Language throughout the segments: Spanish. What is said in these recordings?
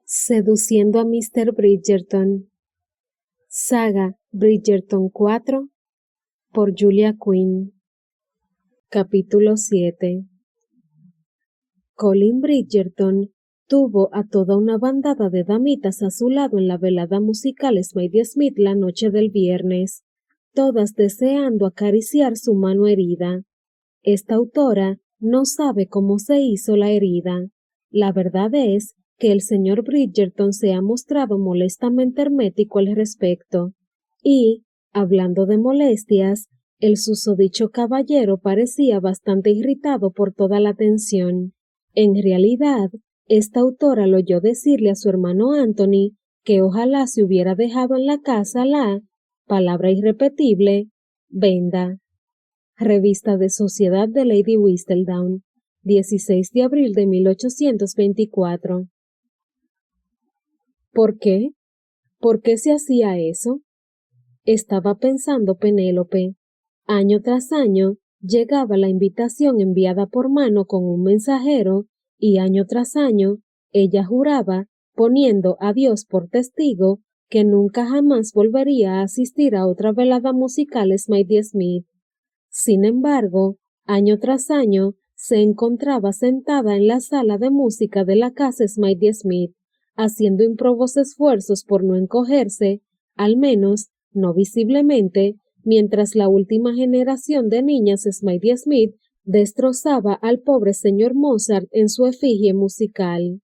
Seduciendo a Mr. Bridgerton. Saga Bridgerton 4 por Julia Quinn. Capítulo 7. Colin Bridgerton tuvo a toda una bandada de damitas a su lado en la velada musical Smythe Smith la noche del viernes, todas deseando acariciar su mano herida. Esta autora no sabe cómo se hizo la herida. La verdad es que el señor Bridgerton se ha mostrado molestamente hermético al respecto, y, hablando de molestias, el susodicho caballero parecía bastante irritado por toda la tensión. En realidad, esta autora lo oyó decirle a su hermano Anthony que ojalá se hubiera dejado en la casa la, palabra irrepetible, venda. Revista de Sociedad de Lady Whistledown, 16 de abril de 1824. ¿Por qué? ¿Por qué se hacía eso? Estaba pensando Penélope. Año tras año llegaba la invitación enviada por mano con un mensajero, y año tras año ella juraba, poniendo a Dios por testigo, que nunca jamás volvería a asistir a otra velada musical Smythe Smith. Sin embargo, año tras año se encontraba sentada en la sala de música de la casa Smythe Smith, haciendo improbos esfuerzos por no encogerse, al menos no visiblemente, mientras la última generación de niñas Smythe Smith destrozaba al pobre señor Mozart en su efigie musical.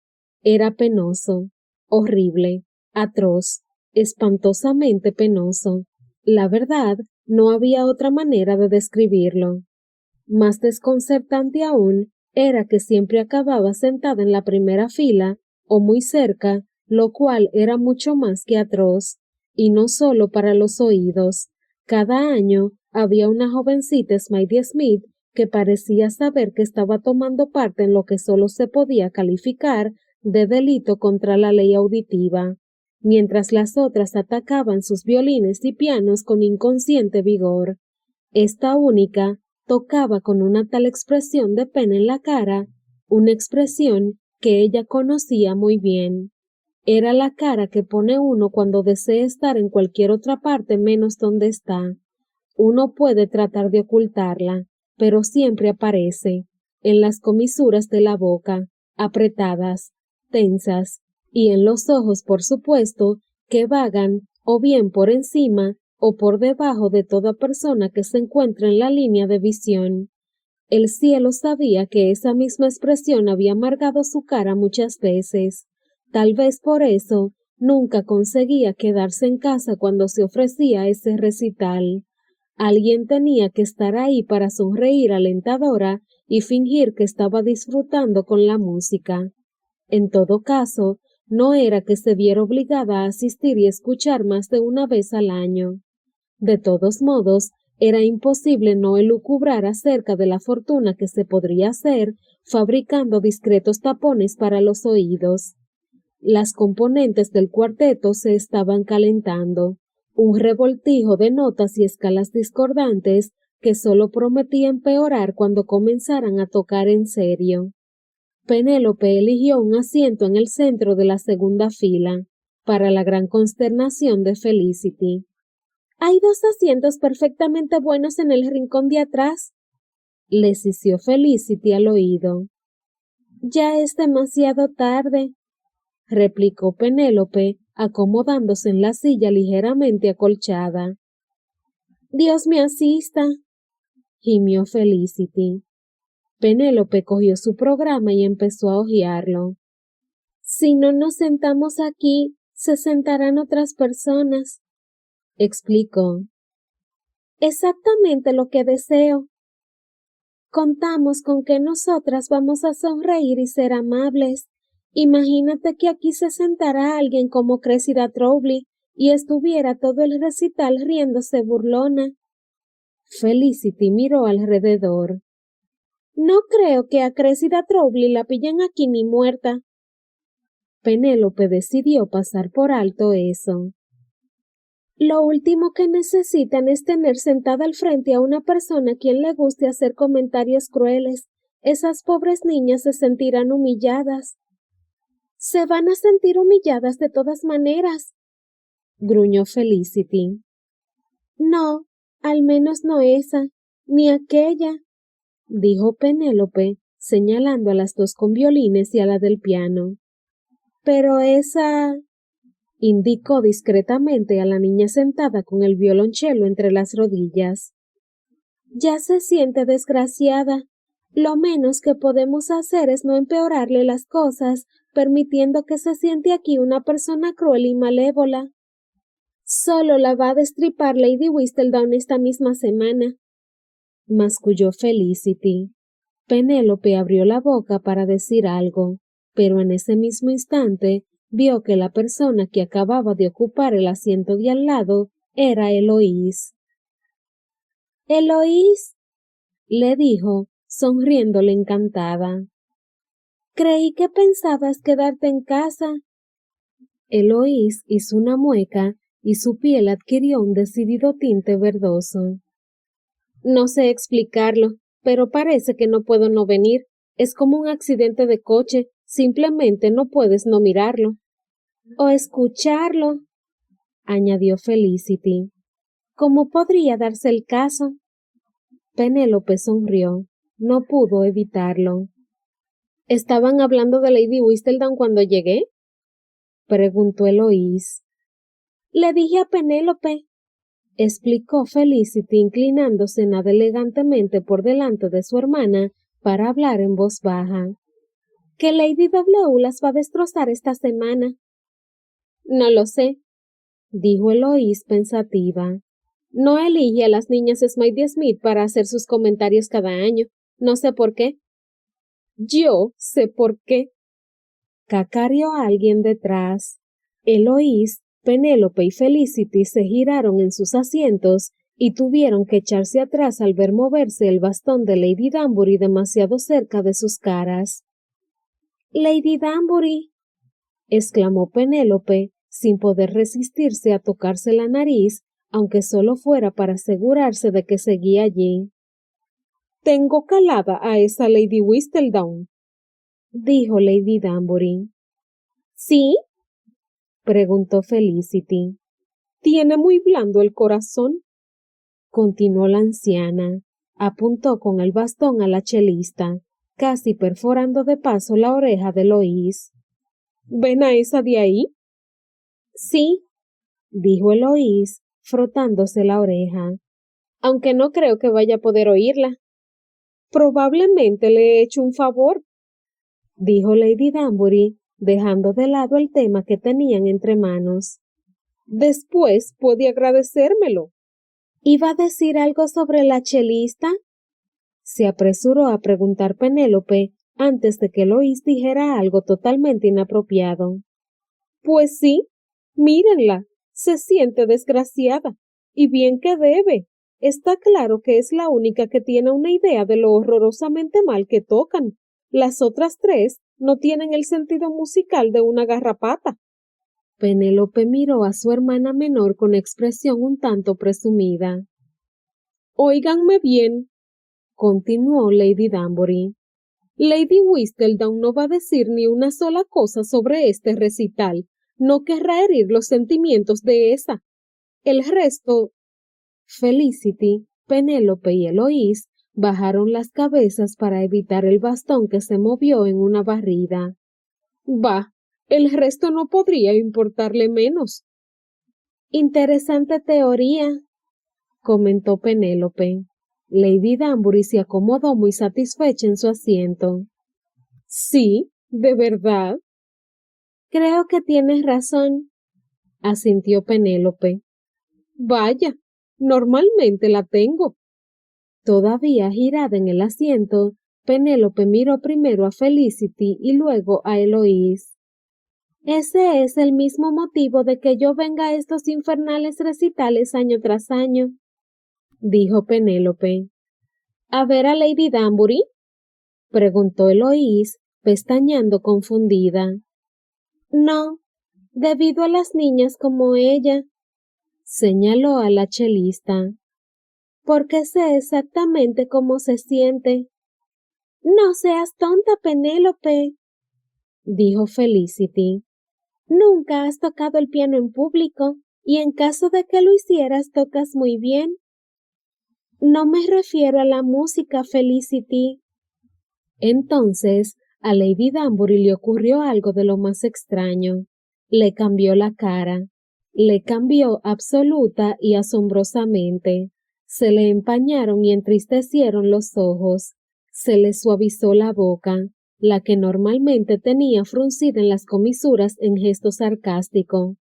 Era penoso, horrible, atroz, espantosamente penoso. La verdad, no había otra manera de describirlo. Más desconcertante aún era que siempre acababa sentada en la primera fila, o muy cerca, lo cual era mucho más que atroz, y no solo para los oídos. Cada año había una jovencita Smythe Smith que parecía saber que estaba tomando parte en lo que solo se podía calificar de delito contra la ley auditiva, mientras las otras atacaban sus violines y pianos con inconsciente vigor. Esta única tocaba con una tal expresión de pena en la cara, una expresión que ella conocía muy bien. Era la cara que pone uno cuando desea estar en cualquier otra parte menos donde está. Uno puede tratar de ocultarla, pero siempre aparece, en las comisuras de la boca, apretadas, tensas, y en los ojos, por supuesto, que vagan o bien por encima o por debajo de toda persona que se encuentra en la línea de visión. El cielo sabía que esa misma expresión había amargado su cara muchas veces. Tal vez por eso nunca conseguía quedarse en casa cuando se ofrecía ese recital. Alguien tenía que estar ahí para sonreír alentadora y fingir que estaba disfrutando con la música. En todo caso, no era que se viera obligada a asistir y escuchar más de una vez al año. De todos modos, era imposible no elucubrar acerca de la fortuna que se podría hacer fabricando discretos tapones para los oídos. Las componentes del cuarteto se estaban calentando, un revoltijo de notas y escalas discordantes que solo prometía empeorar cuando comenzaran a tocar en serio. Penélope eligió un asiento en el centro de la segunda fila, para la gran consternación de Felicity. «Hay 2 asientos perfectamente buenos en el rincón de atrás», le sisió Felicity al oído. «Ya es demasiado tarde», replicó Penélope, acomodándose en la silla ligeramente acolchada. «Dios me asista», gimió Felicity. Penélope cogió su programa y empezó a hojearlo. «Si no nos sentamos aquí, se sentarán otras personas», explicó. «Exactamente lo que deseo. Contamos con que nosotras vamos a sonreír y ser amables. Imagínate que aquí se sentara alguien como Cressida Crowley y estuviera todo el recital riéndose burlona». Felicity miró alrededor. «No creo que a Cressida Crowley la pillen aquí ni muerta». Penélope decidió pasar por alto eso. «Lo último que necesitan es tener sentada al frente a una persona a quien le guste hacer comentarios crueles. Esas pobres niñas se sentirán humilladas». Se van a sentir humilladas de todas maneras, gruñó Felicity. No, al menos no esa, ni aquella, dijo Penélope, señalando a las dos con violines y a la del piano. Pero esa, indicó discretamente a la niña sentada con el violonchelo entre las rodillas. Ya se siente desgraciada. Lo menos que podemos hacer es no empeorarle las cosas, permitiendo que se siente aquí una persona cruel y malévola. Solo la va a destripar Lady Whistledown esta misma semana, masculló Felicity. Penélope abrió la boca para decir algo, pero en ese mismo instante vio que la persona que acababa de ocupar el asiento de al lado era Eloís. —¡Eloís! —le dijo, sonriéndole encantada. —Creí que pensabas quedarte en casa. Eloís hizo una mueca y su piel adquirió un decidido tinte verdoso. No sé explicarlo, pero parece que no puedo no venir. Es como un accidente de coche, simplemente no puedes no mirarlo. O escucharlo, añadió Felicity. ¿Cómo podría darse el caso? Penélope sonrió. No pudo evitarlo. ¿Estaban hablando de Lady Whistledown cuando llegué? Preguntó Eloís. Le dije a Penélope, explicó Felicity inclinándose nada elegantemente por delante de su hermana para hablar en voz baja, que Lady W las va a destrozar esta semana. No lo sé, dijo Eloís pensativa. No elige a las niñas Smiley Smith para hacer sus comentarios cada año. No sé por qué. Yo sé por qué. Cacareó alguien detrás. Eloís, Penélope y Felicity se giraron en sus asientos y tuvieron que echarse atrás al ver moverse el bastón de Lady Danbury demasiado cerca de sus caras. —Lady Danbury —exclamó Penélope, sin poder resistirse a tocarse la nariz, aunque solo fuera para asegurarse de que seguía allí. —Tengo calada a esa Lady Whistledown —dijo Lady Danbury. —¿Sí? —preguntó Felicity. —Tiene muy blando el corazón —continuó la anciana. Apuntó con el bastón a la chelista, casi perforando de paso la oreja de Eloís. —¿Ven a esa de ahí? —Sí —dijo Eloís, frotándose la oreja—, aunque no creo que vaya a poder oírla. —Probablemente le he hecho un favor —dijo Lady Danbury, dejando de lado el tema que tenían entre manos. —Después puede agradecérmelo. —¿Iba a decir algo sobre la chelista? Se apresuró a preguntar Penélope antes de que Eloís dijera algo totalmente inapropiado. —Pues sí, mírenla, se siente desgraciada, y bien que debe. Está claro que es la única que tiene una idea de lo horrorosamente mal que tocan. Las otras tres no tienen el sentido musical de una garrapata. Penélope miró a su hermana menor con expresión un tanto presumida. —Óiganme bien —continuó Lady Danbury—. Lady Whistledown no va a decir ni una sola cosa sobre este recital. No querrá herir los sentimientos de esa. El resto... Felicity, Penélope y Eloís bajaron las cabezas para evitar el bastón que se movió en una barrida. Bah, el resto no podría importarle menos. Interesante teoría, comentó Penélope. Lady Danbury se acomodó muy satisfecha en su asiento. Sí, de verdad. Creo que tienes razón, asintió Penélope. Vaya, normalmente la tengo. Todavía girada en el asiento, Penélope miró primero a Felicity y luego a Eloís. Ese es el mismo motivo de que yo venga a estos infernales recitales año tras año, dijo Penélope. ¿A ver a Lady Danbury? Preguntó Eloís, pestañeando confundida. No, debido a las niñas como ella, señaló a la chelista. Porque sé exactamente cómo se siente. No seas tonta, Penélope, dijo Felicity. Nunca has tocado el piano en público, y en caso de que lo hicieras, tocas muy bien. No me refiero a la música, Felicity. Entonces, a Lady Danbury le ocurrió algo de lo más extraño. Le cambió la cara. Le cambió absoluta y asombrosamente. Se le empañaron y entristecieron los ojos. Se le suavizó la boca, la que normalmente tenía fruncida en las comisuras en gesto sarcástico.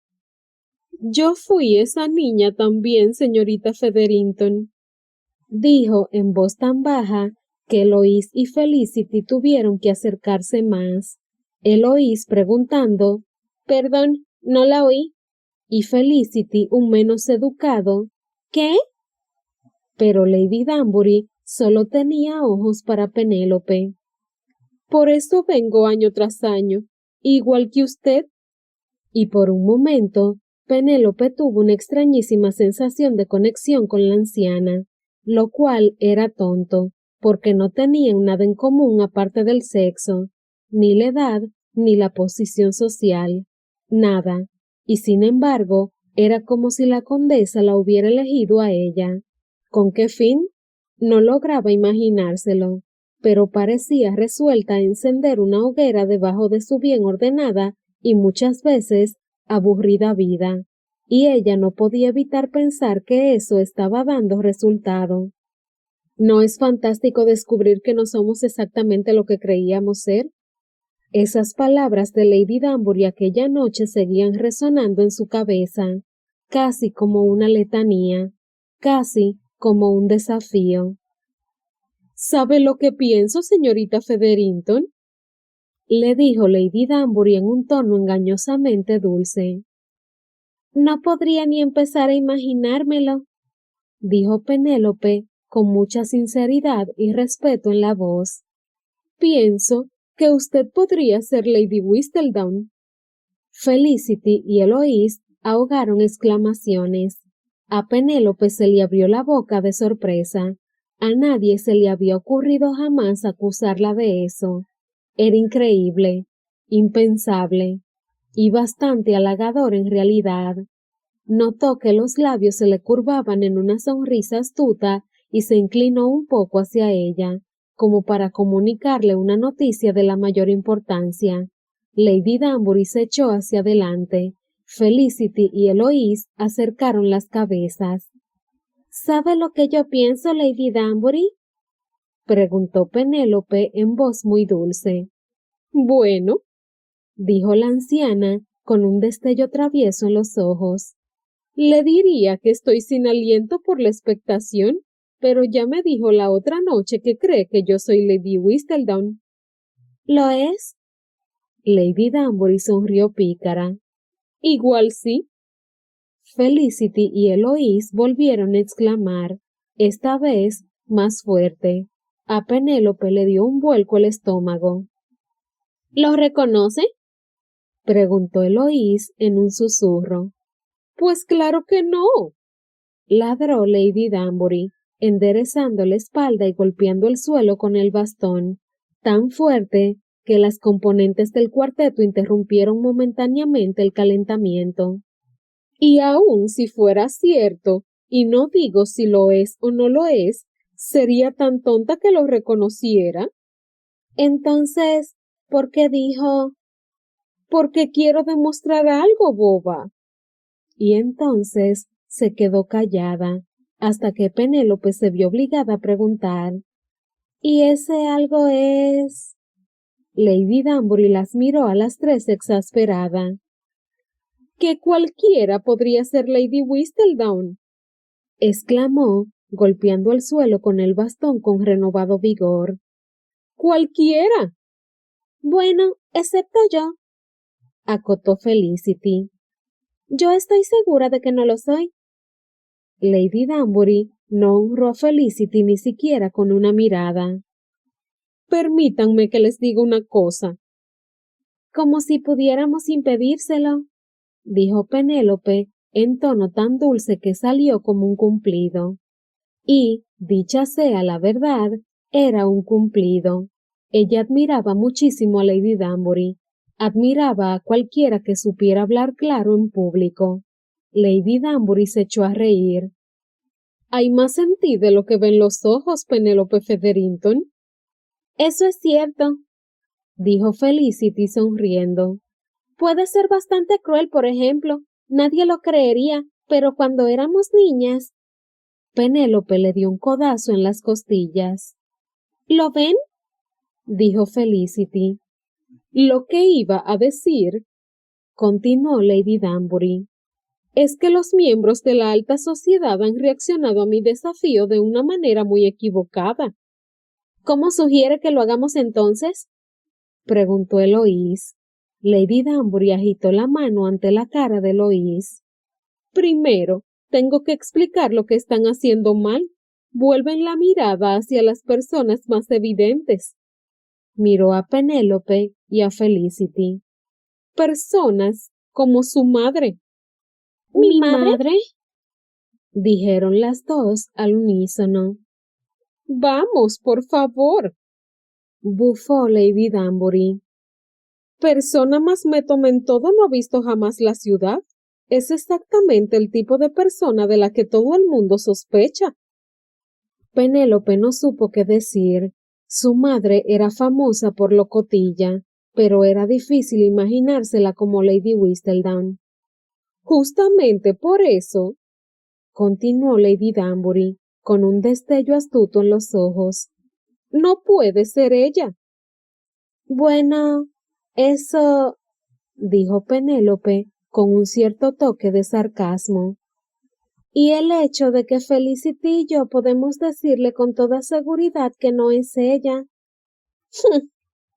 Yo fui esa niña también, señorita Featherington, dijo en voz tan baja que Eloís y Felicity tuvieron que acercarse más. Eloís preguntando, «Perdón, no la oí», y Felicity, un menos educado, «¿Qué?». Pero Lady Danbury solo tenía ojos para Penélope. «Por eso vengo año tras año, igual que usted». Y por un momento, Penélope tuvo una extrañísima sensación de conexión con la anciana, lo cual era tonto, porque no tenían nada en común aparte del sexo, ni la edad, ni la posición social, nada, y sin embargo, era como si la condesa la hubiera elegido a ella. ¿Con qué fin? No lograba imaginárselo, pero parecía resuelta a encender una hoguera debajo de su bien ordenada y muchas veces aburrida vida, y ella no podía evitar pensar que eso estaba dando resultado. ¿No es fantástico descubrir que no somos exactamente lo que creíamos ser? Esas palabras de Lady Danbury aquella noche seguían resonando en su cabeza, casi como una letanía, casi como un desafío. ¿Sabe lo que pienso, señorita Featherington?, le dijo Lady Danbury en un tono engañosamente dulce. No podría ni empezar a imaginármelo, dijo Penélope con mucha sinceridad y respeto en la voz. Pienso que usted podría ser Lady Whistledown. Felicity y Eloís ahogaron exclamaciones. A Penélope se le abrió la boca de sorpresa. A nadie se le había ocurrido jamás acusarla de eso. Era increíble, impensable, y bastante halagador en realidad. Notó que los labios se le curvaban en una sonrisa astuta y se inclinó un poco hacia ella, como para comunicarle una noticia de la mayor importancia. Lady Danbury se echó hacia adelante. Felicity y Eloís acercaron las cabezas. ¿Sabe lo que yo pienso, Lady Danbury?, preguntó Penélope en voz muy dulce. Bueno, dijo la anciana con un destello travieso en los ojos. Le diría que estoy sin aliento por la expectación, pero ya me dijo la otra noche que cree que yo soy Lady Whistledown. ¿Lo es? Lady Danbury sonrió pícara. Igual sí. Felicity y Eloís volvieron a exclamar, esta vez más fuerte. A Penélope le dio un vuelco el estómago. ¿Lo reconoce?, preguntó Eloís en un susurro. Pues claro que no, ladró Lady Danbury, enderezando la espalda y golpeando el suelo con el bastón, tan fuerte que las componentes del cuarteto interrumpieron momentáneamente el calentamiento. Y aun si fuera cierto, y no digo si lo es o no lo es, ¿sería tan tonta que lo reconociera? Entonces, ¿por qué dijo? Porque quiero demostrar algo, boba. Y entonces se quedó callada, hasta que Penélope se vio obligada a preguntar, ¿y ese algo es? Lady Danbury las miró a las tres exasperada. Que cualquiera podría ser Lady Whistledown, exclamó, golpeando el suelo con el bastón con renovado vigor. ¡Cualquiera! Bueno, excepto yo, acotó Felicity. Yo estoy segura de que no lo soy. Lady Danbury no honró a Felicity ni siquiera con una mirada. Permítanme que les diga una cosa. Como si pudiéramos impedírselo, dijo Penélope en tono tan dulce que salió como un cumplido. Y, dicha sea la verdad, era un cumplido. Ella admiraba muchísimo a Lady Danbury, Admiraba a cualquiera que supiera hablar claro en público. Lady Danbury se echó a reír. «Hay más en ti de lo que ven los ojos, Penélope Featherington». «Eso es cierto», dijo Felicity sonriendo. «Puede ser bastante cruel, por ejemplo. Nadie lo creería, pero cuando éramos niñas...» Penélope le dio un codazo en las costillas. «¿Lo ven?», dijo Felicity. «Lo que iba a decir», continuó Lady Danbury, «es que los miembros de la alta sociedad han reaccionado a mi desafío de una manera muy equivocada». «¿Cómo sugiere que lo hagamos entonces?», preguntó Eloís. Lady Danbury agitó la mano ante la cara de Eloís. «Primero, tengo que explicar lo que están haciendo mal. Vuelven la mirada hacia las personas más evidentes». Miró a Penélope y a Felicity. «Personas como su madre». ¿Mi madre?», dijeron las dos al unísono. «Vamos, por favor», bufó Lady Danbury. «Persona más me toma en todo no ha visto jamás la ciudad. Es exactamente el tipo de persona de la que todo el mundo sospecha». Penélope no supo qué decir. Su madre era famosa por lo cotilla, pero era difícil imaginársela como Lady Whistledown. «Justamente por eso», continuó Lady Danbury, con un destello astuto en los ojos, «no puede ser ella». «Bueno, eso», dijo Penélope con un cierto toque de sarcasmo. «Y el hecho de que Felicity y yo podemos decirle con toda seguridad que no es ella».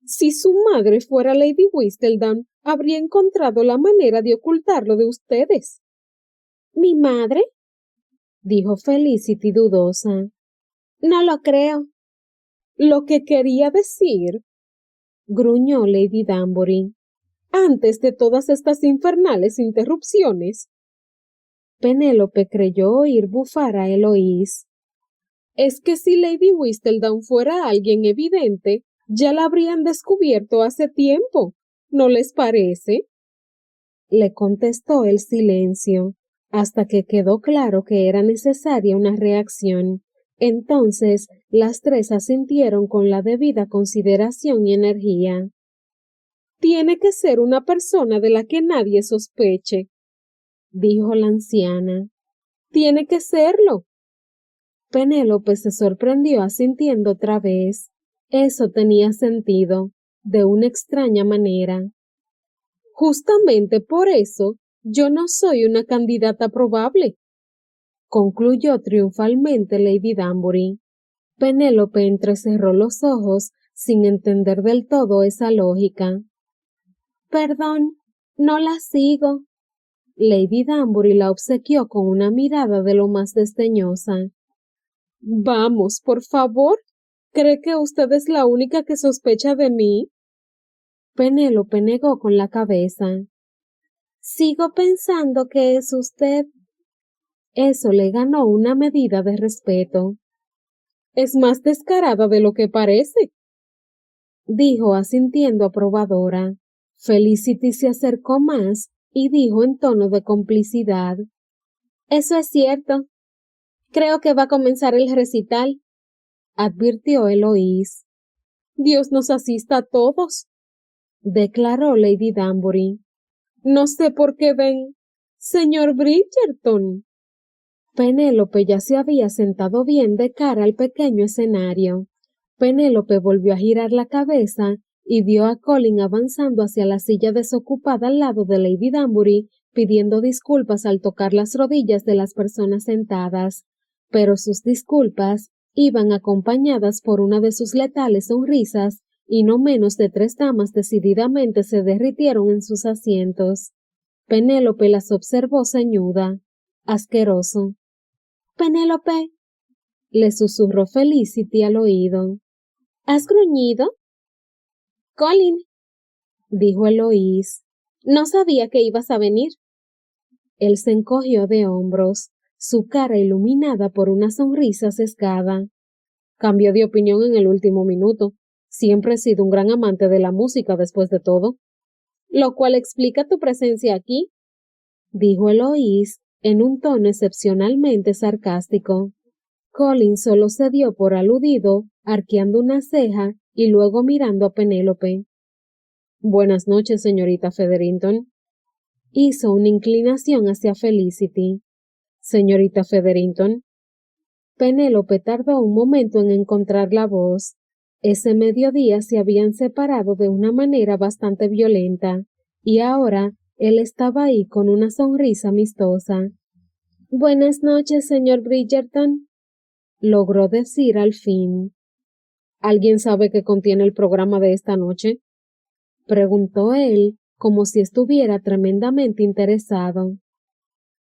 «Si su madre fuera Lady Whistledown, habría encontrado la manera de ocultarlo de ustedes». «¿Mi madre?», dijo Felicity dudosa. «No lo creo». «Lo que quería decir», gruñó Lady Danbury, «antes de todas estas infernales interrupciones». Penélope creyó oír bufar a Eloís. «Es que si Lady Whistledown fuera alguien evidente, ya la habrían descubierto hace tiempo, ¿no les parece?», le contestó el silencio, hasta que quedó claro que era necesaria una reacción. Entonces las tres asintieron con la debida consideración y energía. «Tiene que ser una persona de la que nadie sospeche», dijo la anciana. «Tiene que serlo». Penélope se sorprendió asintiendo otra vez. Eso tenía sentido, de una extraña manera. «Justamente por eso, yo no soy una candidata probable», concluyó triunfalmente Lady Danbury. Penélope entrecerró los ojos sin entender del todo esa lógica. «Perdón, no la sigo». Lady Danbury la obsequió con una mirada de lo más desdeñosa. «Vamos, por favor. ¿Cree que usted es la única que sospecha de mí?». Penélope negó con la cabeza. «Sigo pensando que es usted». Eso le ganó una medida de respeto. «Es más descarada de lo que parece», dijo asintiendo aprobadora. Felicity se acercó más y dijo en tono de complicidad. «Eso es cierto. Creo que va a comenzar el recital», advirtió Eloís. «Dios nos asista a todos», declaró Lady Danbury. «No sé por qué ven. Señor Bridgerton». Penélope ya se había sentado bien de cara al pequeño escenario. Penélope volvió a girar la cabeza y vio a Colin avanzando hacia la silla desocupada al lado de Lady Danbury, pidiendo disculpas al tocar las rodillas de las personas sentadas, pero sus disculpas iban acompañadas por una de sus letales sonrisas y no menos de 3 damas decididamente se derritieron en sus asientos. Penélope las observó ceñuda. «Asqueroso». «Penélope», le susurró Felicity al oído. «¿Has gruñido?». «Colin», dijo Eloís, «no sabía que ibas a venir». Él se encogió de hombros, su cara iluminada por una sonrisa sesgada. «Cambió de opinión en el último minuto. Siempre he sido un gran amante de la música después de todo». lo cual explica tu presencia aquí, dijo Eloís en un tono excepcionalmente sarcástico. Colin solo se dio por aludido, arqueando una ceja y luego mirando a Penélope. Buenas noches, señorita Featherington. Hizo una inclinación hacia Felicity. Señorita Featherington. Penélope tardó un momento en encontrar la voz. Ese mediodía se habían separado de una manera bastante violenta, y ahora él estaba ahí con una sonrisa amistosa. Buenas noches, señor Bridgerton, logró decir al fin. ¿Alguien sabe qué contiene el programa de esta noche? Preguntó él, como si estuviera tremendamente interesado.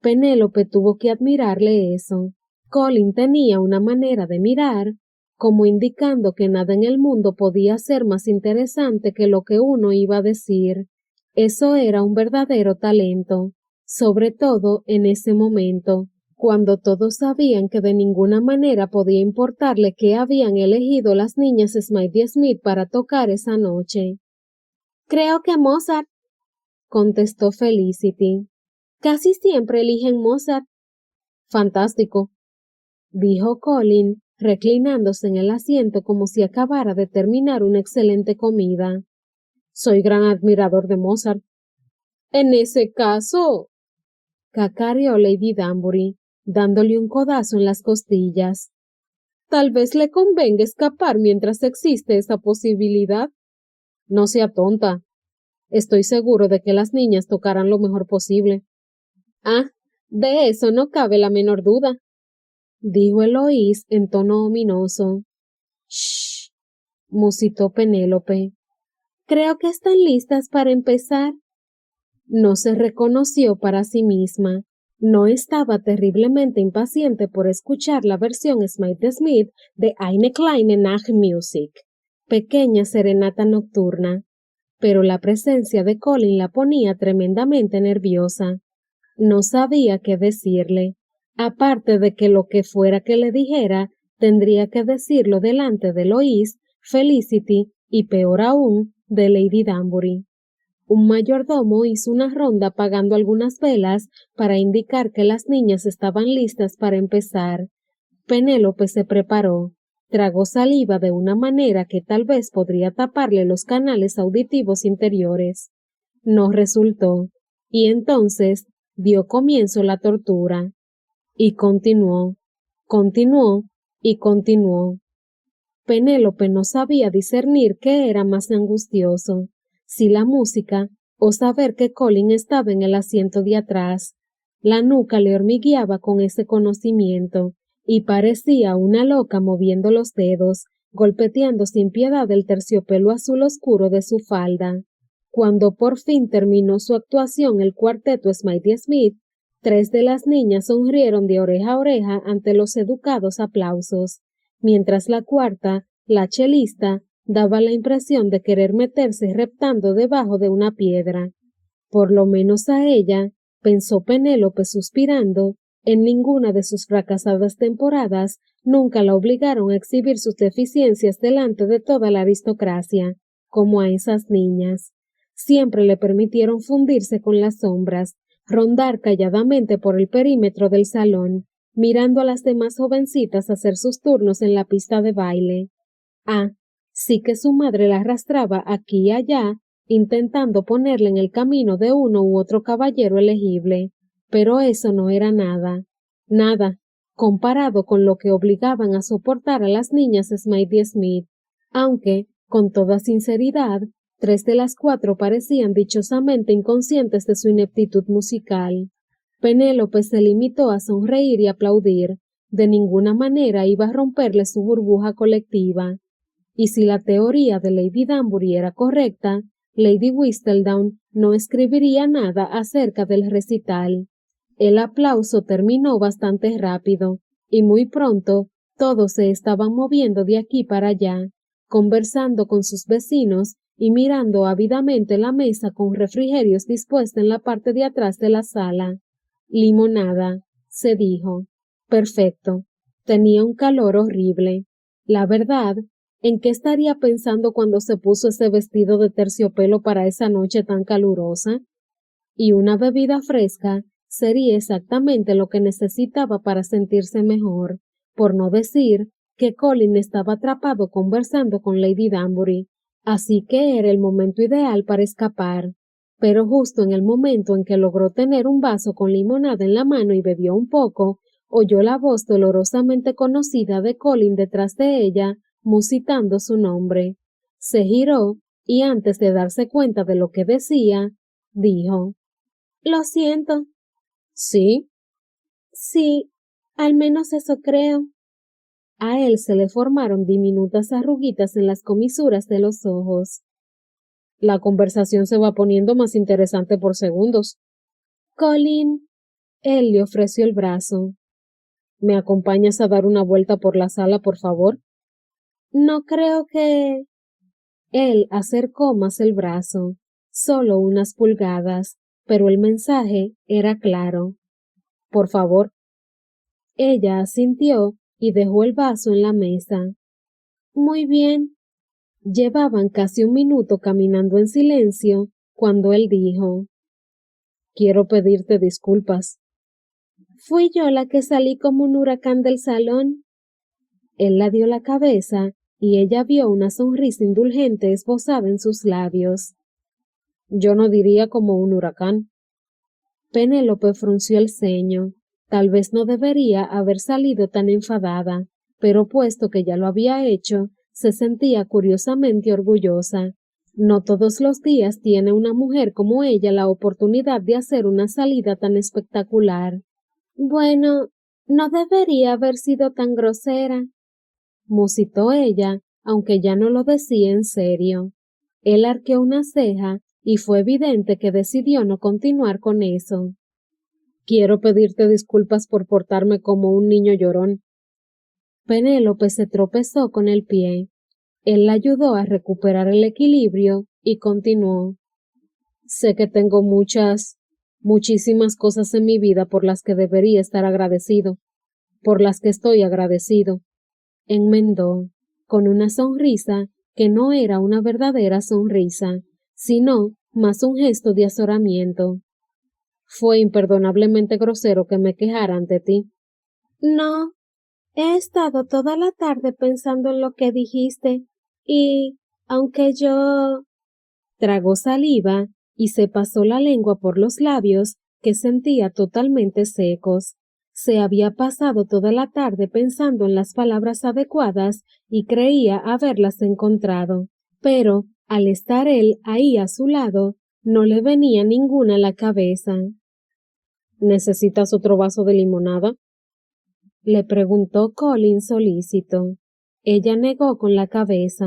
Penélope tuvo que admirarle eso. Colin tenía una manera de mirar, como indicando que nada en el mundo podía ser más interesante que lo que uno iba a decir. Eso era un verdadero talento, sobre todo en ese momento, cuando todos sabían que de ninguna manera podía importarle qué habían elegido las niñas Smythe Smith para tocar esa noche. Creo que Mozart, contestó Felicity. Casi siempre eligen Mozart. Fantástico, dijo Colin, reclinándose en el asiento como si acabara de terminar una excelente comida. Soy gran admirador de Mozart. En ese caso, cacareó Lady Danbury, dándole un codazo en las costillas. Tal vez le convenga escapar mientras existe esa posibilidad. No sea tonta. Estoy seguro de que las niñas tocarán lo mejor posible. Ah, de eso no cabe la menor duda, dijo Eloís en tono ominoso. Shh, musitó Penélope. Creo que están listas para empezar. No se reconoció para sí misma. No estaba terriblemente impaciente por escuchar la versión Smythe Smith de Eine kleine Nachtmusik, pequeña serenata nocturna, pero la presencia de Colin la ponía tremendamente nerviosa. No sabía qué decirle, aparte de que lo que fuera que le dijera, tendría que decirlo delante de Eloís, Felicity y, peor aún, de Lady Danbury. Un mayordomo hizo una ronda apagando algunas velas para indicar que las niñas estaban listas para empezar. Penélope se preparó, tragó saliva de una manera que tal vez podría taparle los canales auditivos interiores. No resultó, y entonces dio comienzo la tortura. Y continuó y continuó. Penélope no sabía discernir qué era más angustioso, si la música o saber que Colin estaba en el asiento de atrás. La nuca le hormigueaba con ese conocimiento, y parecía una loca moviendo los dedos, golpeteando sin piedad el terciopelo azul oscuro de su falda. Cuando por fin terminó su actuación el cuarteto Smythe Smith, 3 de las niñas sonrieron de oreja a oreja ante los educados aplausos, mientras la cuarta, la chelista, daba la impresión de querer meterse reptando debajo de una piedra. Por lo menos a ella, pensó Penélope suspirando, en ninguna de sus fracasadas temporadas nunca la obligaron a exhibir sus deficiencias delante de toda la aristocracia, como a esas niñas. Siempre le permitieron fundirse con las sombras, rondar calladamente por el perímetro del salón, mirando a las demás jovencitas hacer sus turnos en la pista de baile. Ah, sí que su madre la arrastraba aquí y allá, intentando ponerle en el camino de uno u otro caballero elegible, pero eso no era nada, comparado con lo que obligaban a soportar a las niñas Smythe Smith, aunque, con toda sinceridad, 3 de las 4 parecían dichosamente inconscientes de su ineptitud musical. Penélope se limitó a sonreír y aplaudir. De ninguna manera iba a romperle su burbuja colectiva. Y si la teoría de Lady Danbury era correcta, Lady Whistledown no escribiría nada acerca del recital. El aplauso terminó bastante rápido, y muy pronto todos se estaban moviendo de aquí para allá, conversando con sus vecinos y mirando ávidamente la mesa con refrigerios dispuesta en la parte de atrás de la sala. Limonada, se dijo. Perfecto. Tenía un calor horrible. La verdad, ¿En qué estaría pensando cuando se puso ese vestido de terciopelo para esa noche tan calurosa? Y una bebida fresca sería exactamente lo que necesitaba para sentirse mejor, por no decir que Colin estaba atrapado conversando con Lady Danbury, así que era el momento ideal para escapar. Pero justo en el momento en que logró tener un vaso con limonada en la mano y bebió un poco, oyó la voz dolorosamente conocida de Colin detrás de ella, musitando su nombre. Se giró y antes de darse cuenta de lo que decía, dijo: Lo siento. ¿Sí? Sí, al menos eso creo. A él se le formaron diminutas arruguitas en las comisuras de los ojos. La conversación se va poniendo más interesante por segundos. Colin, Él le ofreció el brazo. ¿Me acompañas a dar una vuelta por la sala, por favor? no creo que... Él acercó más el brazo, solo unas pulgadas, pero el mensaje era claro. Por favor. Ella asintió y dejó el vaso en la mesa. Muy bien. Llevaban casi un minuto caminando en silencio cuando él dijo: Quiero pedirte disculpas. Fui yo la que salí como un huracán del salón. Él la dio la cabeza y ella vio una sonrisa indulgente esbozada en sus labios. Yo no diría como un huracán. Penélope frunció el ceño. Tal vez no debería haber salido tan enfadada, pero puesto que ya lo había hecho, se sentía curiosamente orgullosa. No todos los días tiene una mujer como ella la oportunidad de hacer una salida tan espectacular. Bueno, no debería haber sido tan grosera, musitó ella, aunque ya no lo decía en serio. Él arqueó una ceja y fue evidente que decidió no continuar con eso. Quiero pedirte disculpas por portarme como un niño llorón. Penélope se tropezó con el pie. Él la ayudó a recuperar el equilibrio y continuó. Sé que tengo muchísimas cosas en mi vida por las que debería estar agradecido, por las que estoy agradecido. Enmendó, con una sonrisa que no era una verdadera sonrisa, sino más un gesto de azoramiento. Fue imperdonablemente grosero que me quejara ante ti. No, he estado toda la tarde pensando en lo que dijiste y, aunque yo... Tragó saliva y se pasó la lengua por los labios que sentía totalmente secos. Se había pasado toda la tarde pensando en las palabras adecuadas y creía haberlas encontrado, pero al estar él ahí a su lado, no le venía ninguna a la cabeza. ¿Necesitas otro vaso de limonada? Le preguntó Colin solícito. Ella negó con la cabeza.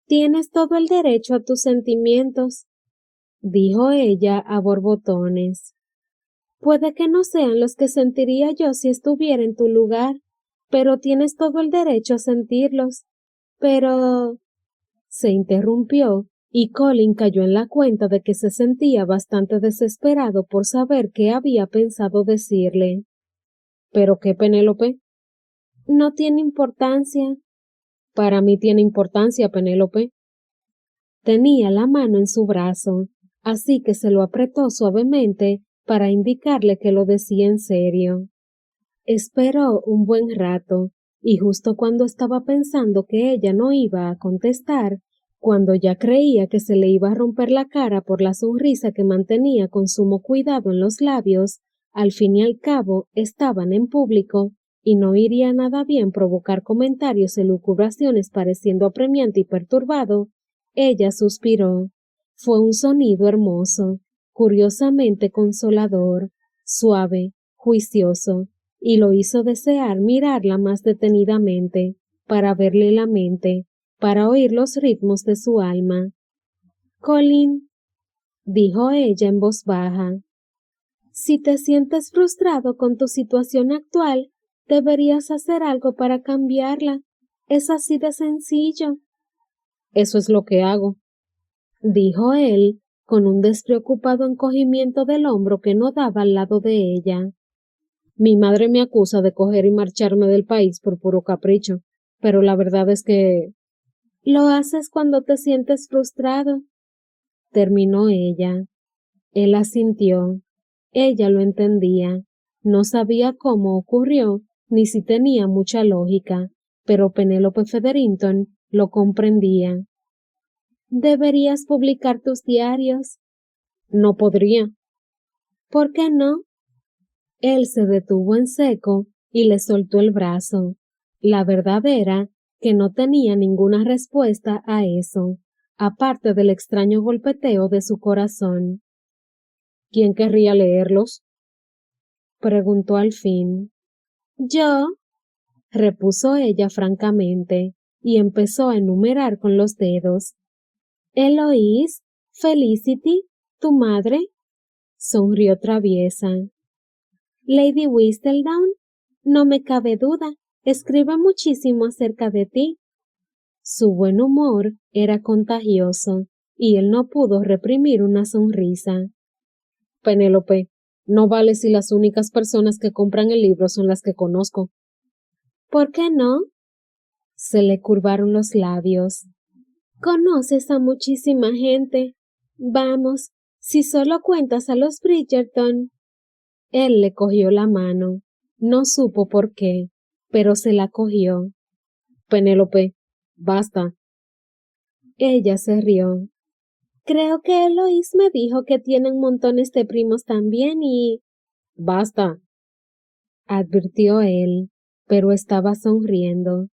Tienes todo el derecho a tus sentimientos, dijo ella a borbotones. Puede que no sean los que sentiría yo si estuviera en tu lugar, pero tienes todo el derecho a sentirlos. Pero... Se interrumpió y Colin cayó en la cuenta de que se sentía bastante desesperado por saber qué había pensado decirle. ¿Pero qué, Penélope? No tiene importancia. Para mí tiene importancia, Penélope. Tenía la mano en su brazo, así que se lo apretó suavemente para indicarle que lo decía en serio. Esperó un buen rato, y justo cuando estaba pensando que ella no iba a contestar, cuando ya creía que se le iba a romper la cara por la sonrisa que mantenía con sumo cuidado en los labios, al fin y al cabo estaban en público, y no iría nada bien provocar comentarios y elucubraciones pareciendo apremiante y perturbado, ella suspiró. Fue un sonido hermoso, curiosamente consolador, suave, juicioso, y lo hizo desear mirarla más detenidamente, para verle la mente, para oír los ritmos de su alma. Colin, dijo ella en voz baja, si te sientes frustrado con tu situación actual, deberías hacer algo para cambiarla. Es así de sencillo. Eso es lo que hago, dijo él, con un despreocupado encogimiento del hombro que no daba al lado de ella. Mi madre me acusa de coger y marcharme del país por puro capricho, pero la verdad es que lo haces cuando te sientes frustrado, terminó ella. Él asintió. Ella lo entendía. No sabía cómo ocurrió, ni si tenía mucha lógica, pero Penélope Featherington lo comprendía. Deberías publicar tus diarios. No podría. ¿Por qué no? Él se detuvo en seco y le soltó el brazo. La verdad era que no tenía ninguna respuesta a eso, aparte del extraño golpeteo de su corazón. ¿Quién querría leerlos? Preguntó al fin. Yo, repuso ella francamente, y empezó a enumerar con los dedos. Eloise, Felicity, tu madre, sonrió traviesa. Lady Whistledown, no me cabe duda, escribe muchísimo acerca de ti. Su buen humor era contagioso, y él no pudo reprimir una sonrisa. Penélope, no vale si las únicas personas que compran el libro son las que conozco. ¿Por qué no? Se le curvaron los labios. Conoces a muchísima gente. Vamos, si solo cuentas a los Bridgerton. Él le cogió la mano. No supo por qué, pero se la cogió. Penélope, basta. Ella se rió. Creo que Eloise me dijo que tienen montones de primos también y... Basta, advirtió él, pero estaba sonriendo.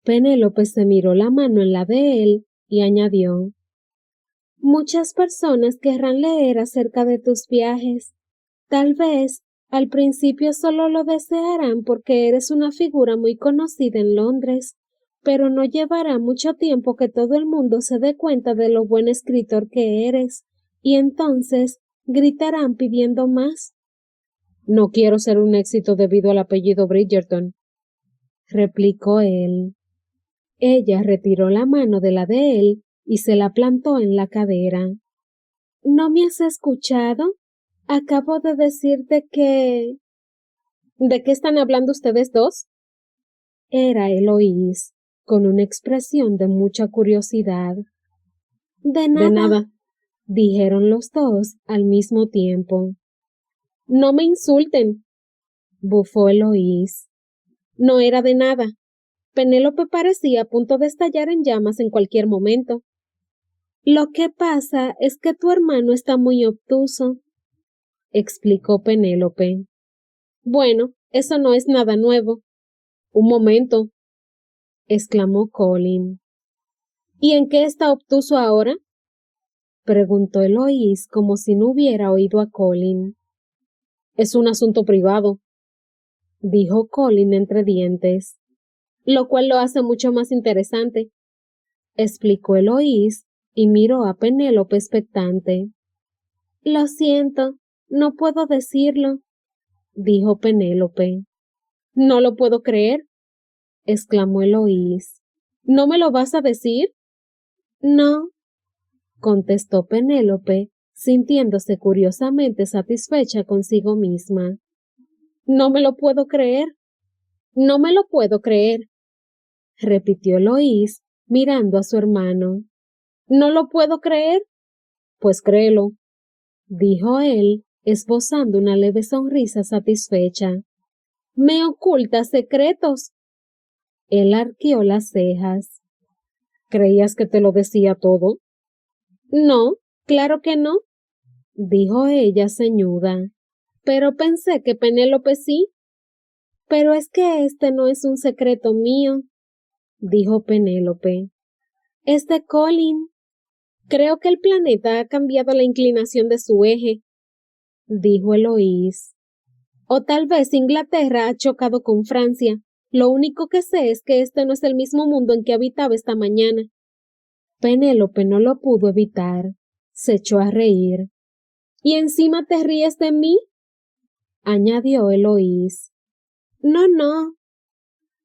Penélope se miró la mano en la de él y añadió. Muchas personas querrán leer acerca de tus viajes. Tal vez, al principio solo lo desearán porque eres una figura muy conocida en Londres, pero no llevará mucho tiempo que todo el mundo se dé cuenta de lo buen escritor que eres, y entonces gritarán pidiendo más. No quiero ser un éxito debido al apellido Bridgerton, replicó él. Ella retiró la mano de la de él y se la plantó en la cadera. ¿No me has escuchado? Acabo de decirte que... ¿De qué están hablando ustedes dos? Era Eloise, con una expresión de mucha curiosidad. De nada. De nada, dijeron los dos al mismo tiempo. No me insulten, bufó Eloise. No era de nada. Penélope parecía a punto de estallar en llamas en cualquier momento. Lo que pasa es que tu hermano está muy obtuso, explicó Penélope. Bueno, eso no es nada nuevo. Un momento, exclamó Colin. ¿Y en qué está obtuso ahora? Preguntó Eloise como si no hubiera oído a Colin. Es un asunto privado, dijo Colin entre dientes. Lo cual lo hace mucho más interesante, explicó Eloise y miró a Penélope expectante. Lo siento, no puedo decirlo, dijo Penélope. No lo puedo creer, exclamó Eloise. ¿No me lo vas a decir? No, contestó Penélope, sintiéndose curiosamente satisfecha consigo misma. No me lo puedo creer. No me lo puedo creer, repitió Eloise, mirando a su hermano. ¿No lo puedo creer? Pues créelo, dijo él, esbozando una leve sonrisa satisfecha. ¿Me ocultas secretos? Él arqueó las cejas. ¿Creías que te lo decía todo? No, claro que no, dijo ella ceñuda. Pero pensé que Penélope sí. Pero es que este no es un secreto mío, dijo Penélope. Es de Colin. Creo que el planeta ha cambiado la inclinación de su eje, dijo Eloise. O tal vez Inglaterra ha chocado con Francia. Lo único que sé es que este no es el mismo mundo en que habitaba esta mañana. Penélope no lo pudo evitar. Se echó a reír. ¿Y encima te ríes de mí? añadió Eloise. No, no,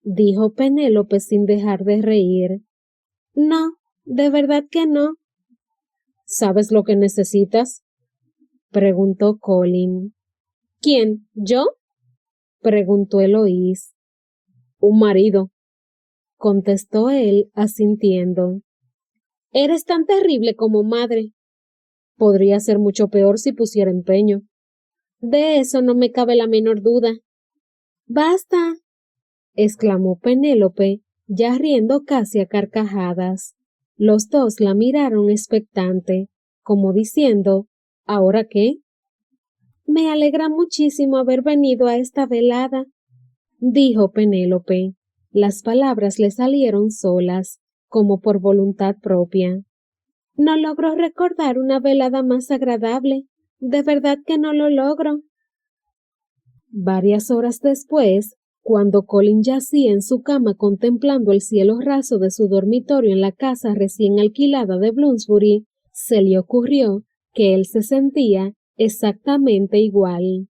dijo Penélope sin dejar de reír. No, de verdad que no. ¿Sabes lo que necesitas? preguntó Colin. ¿Quién? ¿Yo? preguntó Eloise. Un marido, contestó él asintiendo. Eres tan terrible como madre. Podría ser mucho peor si pusiera empeño. De eso no me cabe la menor duda. ¡Basta!, exclamó Penélope, ya riendo casi a carcajadas. Los dos la miraron expectante, como diciendo, ¿ahora qué? Me alegra muchísimo haber venido a esta velada, dijo Penélope. Las palabras le salieron solas, como por voluntad propia. No logro recordar una velada más agradable. De verdad que no lo logro. Varias horas después, cuando Colin yacía en su cama contemplando el cielo raso de su dormitorio en la casa recién alquilada de Bloomsbury, se le ocurrió que él se sentía exactamente igual.